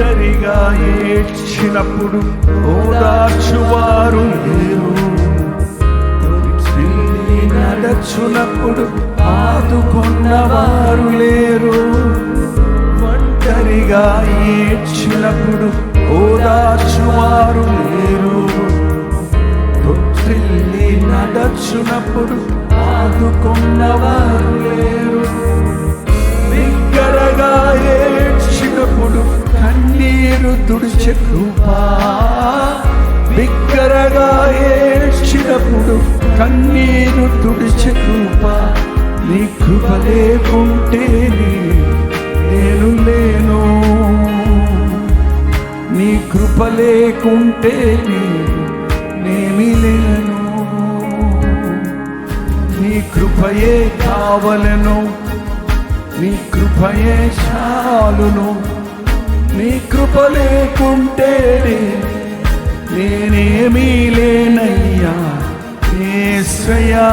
ఒంటరిగా ఏడ్చినప్పుడు ఓదార్చువారు లేరు, నడచునప్పుడు ఆదుకున్నవారు లేరు. ఒంటరిగా ఏడ్చినప్పుడు ఓదార్చువారు లేరు, తొట్టిల్లి నడచునప్పుడు ఆదుకున్నవారు లేరు. బిగ్గరగా ఏడ్చినప్పుడు కన్నీరు తుడిచే కృపా, బిగ్గరగా ఏడ్చినప్పుడు కన్నీరు తుడిచే కృపా. నీ కృప లేకుంటే నేను లేను, నీ కృప లేకుంటే నేమి లేను. నీ కృపయే కావలను, నీ కృపయే చాలును. నీ కృప లేకుంటే నేనేమీ లేనయ్యా యేసయ్యా.